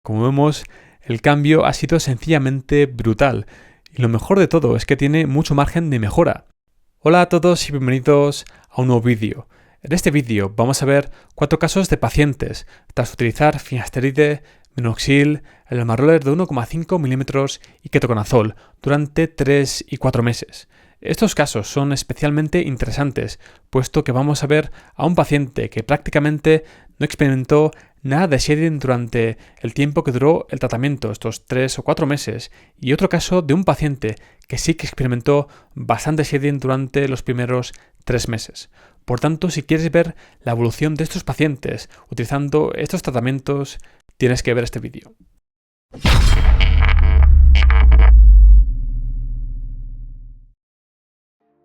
Como vemos, el cambio ha sido sencillamente brutal, y lo mejor de todo es que tiene mucho margen de mejora. Hola a todos y bienvenidos a un nuevo vídeo. En este vídeo vamos a ver 4 casos de pacientes tras utilizar finasteride, minoxidil, el Almaroller de 1,5 milímetros y ketoconazol durante 3 y 4 meses. Estos casos son especialmente interesantes, puesto que vamos a ver a un paciente que prácticamente no experimentó nada de shedding durante el tiempo que duró el tratamiento, estos 3 o 4 meses, y otro caso de un paciente que sí que experimentó bastante shedding durante los primeros 3 meses. Por tanto, si quieres ver la evolución de estos pacientes utilizando estos tratamientos, tienes que ver este vídeo.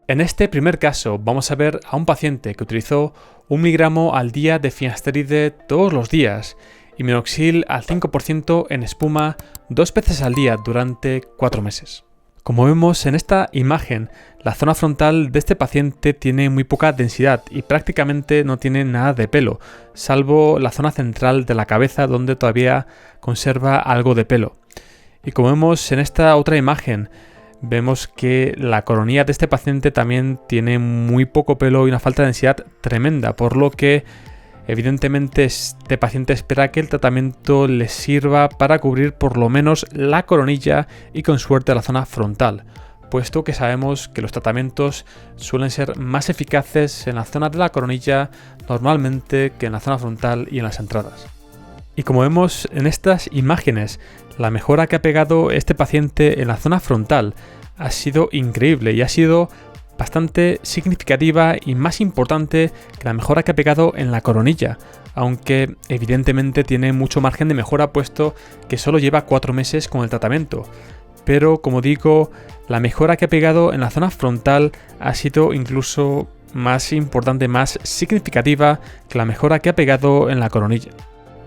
En este primer caso vamos a ver a un paciente que utilizó 1 miligramo al día de finasteride todos los días y minoxidil al 5% en espuma 2 veces al día durante 4 meses. Como vemos en esta imagen, la zona frontal de este paciente tiene muy poca densidad y prácticamente no tiene nada de pelo, salvo la zona central de la cabeza donde todavía conserva algo de pelo. Y como vemos en esta otra imagen, vemos que la coronilla de este paciente también tiene muy poco pelo y una falta de densidad tremenda, por lo que evidentemente este paciente espera que el tratamiento le sirva para cubrir por lo menos la coronilla y con suerte la zona frontal, puesto que sabemos que los tratamientos suelen ser más eficaces en la zona de la coronilla normalmente que en la zona frontal y en las entradas. Y como vemos en estas imágenes, la mejora que ha pegado este paciente en la zona frontal ha sido increíble y ha sido bastante significativa y más importante que la mejora que ha pegado en la coronilla, aunque evidentemente tiene mucho margen de mejora puesto que solo lleva 4 meses con el tratamiento. Pero como digo, la mejora que ha pegado en la zona frontal ha sido incluso más importante, más significativa que la mejora que ha pegado en la coronilla.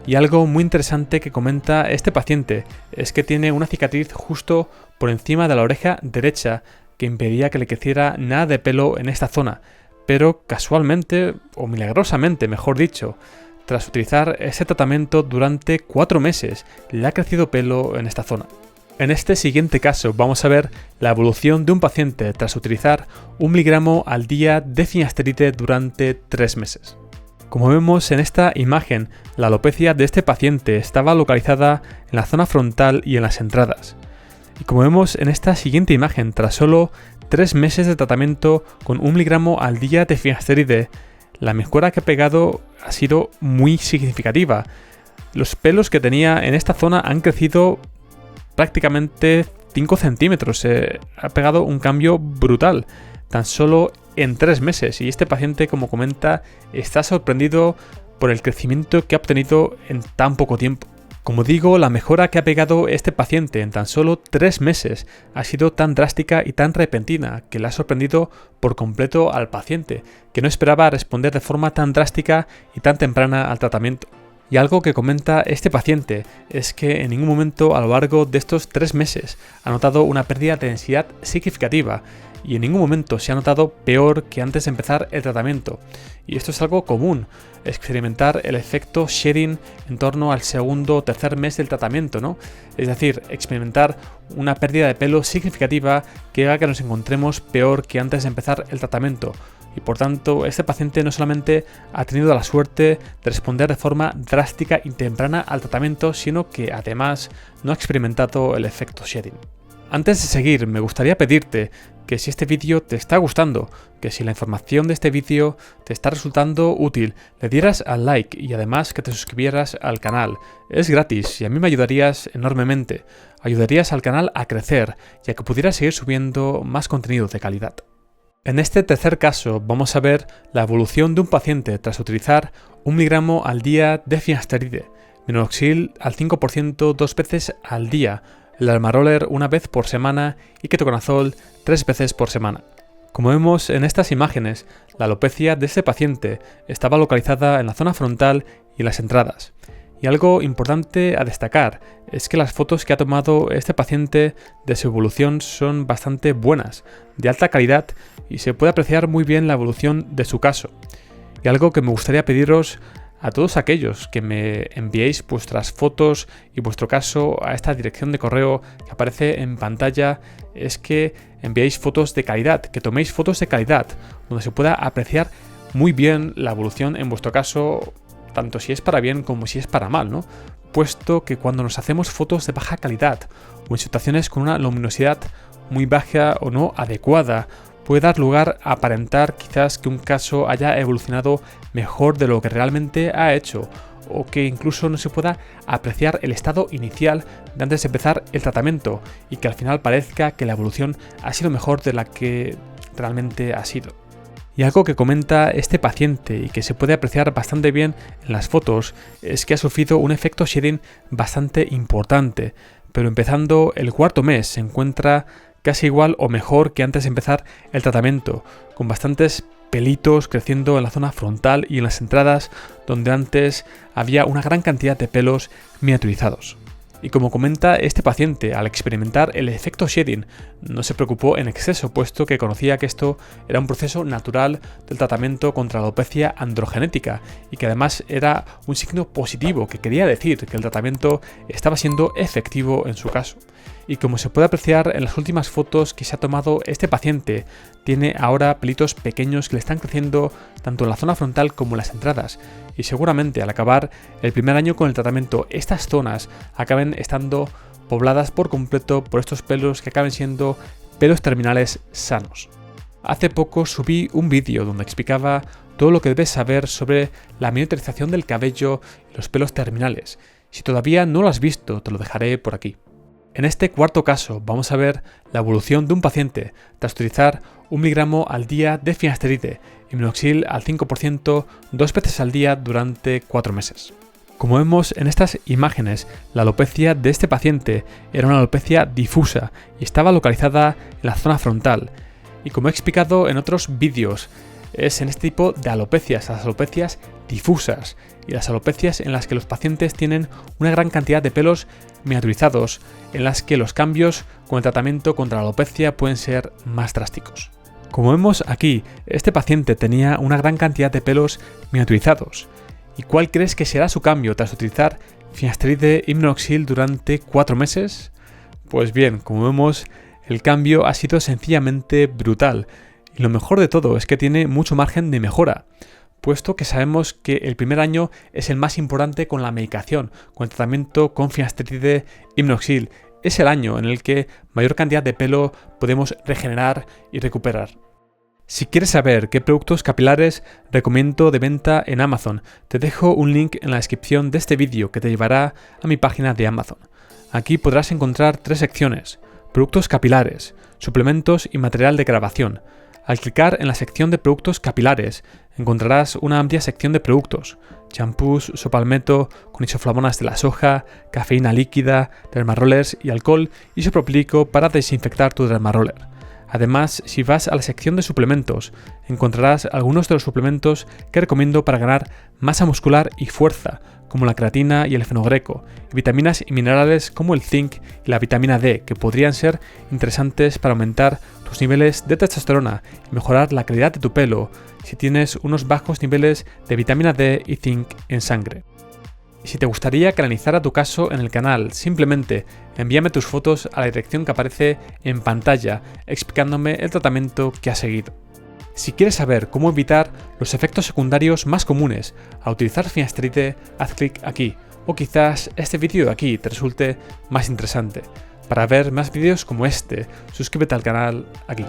Y algo muy interesante que comenta este paciente es que tiene una cicatriz justo por encima de la oreja derecha que impedía que le creciera nada de pelo en esta zona, pero casualmente, o milagrosamente mejor dicho, tras utilizar ese tratamiento durante 4 meses, le ha crecido pelo en esta zona. En este siguiente caso vamos a ver la evolución de un paciente tras utilizar 1 miligramo al día de finasteride durante 3 meses. Como vemos en esta imagen, la alopecia de este paciente estaba localizada en la zona frontal y en las entradas. Y como vemos en esta siguiente imagen, tras solo 3 meses de tratamiento con 1 miligramo al día de finasteride, la mejora que ha pegado ha sido muy significativa. Los pelos que tenía en esta zona han crecido prácticamente 5 centímetros. Ha pegado un cambio brutal, tan solo en 3 meses. Y este paciente, como comenta, está sorprendido por el crecimiento que ha obtenido en tan poco tiempo. Como digo, la mejora que ha pegado este paciente en tan solo 3 meses ha sido tan drástica y tan repentina que le ha sorprendido por completo al paciente, que no esperaba responder de forma tan drástica y tan temprana al tratamiento. Y algo que comenta este paciente es que en ningún momento a lo largo de estos 3 meses ha notado una pérdida de densidad significativa y en ningún momento se ha notado peor que antes de empezar el tratamiento. Y esto es algo común, experimentar el efecto shedding en torno al segundo o tercer mes del tratamiento, ¿no? Es decir, experimentar una pérdida de pelo significativa que haga que nos encontremos peor que antes de empezar el tratamiento. Y por tanto, este paciente no solamente ha tenido la suerte de responder de forma drástica y temprana al tratamiento, sino que además no ha experimentado el efecto shedding. Antes de seguir, me gustaría pedirte que si este vídeo te está gustando, que si la información de este vídeo te está resultando útil, le dieras al like y además que te suscribieras al canal. Es gratis y a mí me ayudarías enormemente. Ayudarías al canal a crecer y a que pudiera seguir subiendo más contenido de calidad. En este tercer caso vamos a ver la evolución de un paciente tras utilizar 1 miligramo al día de finasteride, minoxidil al 5% 2 veces al día, el Almaroller 1 vez por semana y ketoconazol 3 veces por semana. Como vemos en estas imágenes, la alopecia de este paciente estaba localizada en la zona frontal y en las entradas. Y algo importante a destacar es que las fotos que ha tomado este paciente de su evolución son bastante buenas, de alta calidad y se puede apreciar muy bien la evolución de su caso. Y algo que me gustaría pediros a todos aquellos que me enviéis vuestras fotos y vuestro caso a esta dirección de correo que aparece en pantalla es que enviéis fotos de calidad, que toméis fotos de calidad, donde se pueda apreciar muy bien la evolución en vuestro caso, tanto si es para bien como si es para mal, ¿no? Puesto que cuando nos hacemos fotos de baja calidad o en situaciones con una luminosidad muy baja o no adecuada, puede dar lugar a aparentar quizás que un caso haya evolucionado mejor de lo que realmente ha hecho, o que incluso no se pueda apreciar el estado inicial de antes de empezar el tratamiento y que al final parezca que la evolución ha sido mejor de la que realmente ha sido. Y algo que comenta este paciente y que se puede apreciar bastante bien en las fotos es que ha sufrido un efecto shedding bastante importante, pero empezando el cuarto mes se encuentra casi igual o mejor que antes de empezar el tratamiento, con bastantes pelitos creciendo en la zona frontal y en las entradas donde antes había una gran cantidad de pelos miniaturizados. Y como comenta este paciente, al experimentar el efecto shedding no se preocupó en exceso, puesto que conocía que esto era un proceso natural del tratamiento contra la alopecia androgenética y que además era un signo positivo, que quería decir que el tratamiento estaba siendo efectivo en su caso. Y como se puede apreciar en las últimas fotos que se ha tomado este paciente, tiene ahora pelitos pequeños que le están creciendo tanto en la zona frontal como en las entradas, y seguramente al acabar el primer año con el tratamiento estas zonas acaben estando pobladas por completo por estos pelos que acaben siendo pelos terminales sanos. Hace poco subí un vídeo donde explicaba todo lo que debes saber sobre la miniaturización del cabello y los pelos terminales. Si todavía no lo has visto, te lo dejaré por aquí. En este cuarto caso vamos a ver la evolución de un paciente tras utilizar 1 miligramo al día de finasteride y minoxidil al 5% 2 veces al día durante 4 meses. Como vemos en estas imágenes, la alopecia de este paciente era una alopecia difusa y estaba localizada en la zona frontal. Y como he explicado en otros vídeos, es en este tipo de alopecias, las alopecias difusas y las alopecias en las que los pacientes tienen una gran cantidad de pelos miniaturizados, en las que los cambios con el tratamiento contra la alopecia pueden ser más drásticos. Como vemos aquí, este paciente tenía una gran cantidad de pelos miniaturizados. ¿Y cuál crees que será su cambio tras utilizar finasteride y minoxidil durante 4 meses? Pues bien, como vemos, el cambio ha sido sencillamente brutal. Y lo mejor de todo es que tiene mucho margen de mejora, puesto que sabemos que el primer año es el más importante con la medicación, con el tratamiento con finasteride y minoxidil. Es el año en el que mayor cantidad de pelo podemos regenerar y recuperar. Si quieres saber qué productos capilares recomiendo de venta en Amazon, te dejo un link en la descripción de este vídeo que te llevará a mi página de Amazon. Aquí podrás encontrar 3 secciones: productos capilares, suplementos y material de grabación. Al clicar en la sección de productos capilares, encontrarás una amplia sección de productos: champús, sopalmeto con isoflavonas de la soja, cafeína líquida, dermarollers y alcohol isopropílico para desinfectar tu dermaroller. Además, si vas a la sección de suplementos, encontrarás algunos de los suplementos que recomiendo para ganar masa muscular y fuerza, como la creatina y el fenogreco, y vitaminas y minerales como el zinc y la vitamina D, que podrían ser interesantes para aumentar tus niveles de testosterona y mejorar la calidad de tu pelo si tienes unos bajos niveles de vitamina D y zinc en sangre. Y si te gustaría que analizara tu caso en el canal, simplemente envíame tus fotos a la dirección que aparece en pantalla explicándome el tratamiento que has seguido. Si quieres saber cómo evitar los efectos secundarios más comunes al utilizar finasteride, haz clic aquí, o quizás este vídeo de aquí te resulte más interesante. Para ver más vídeos como este, suscríbete al canal aquí.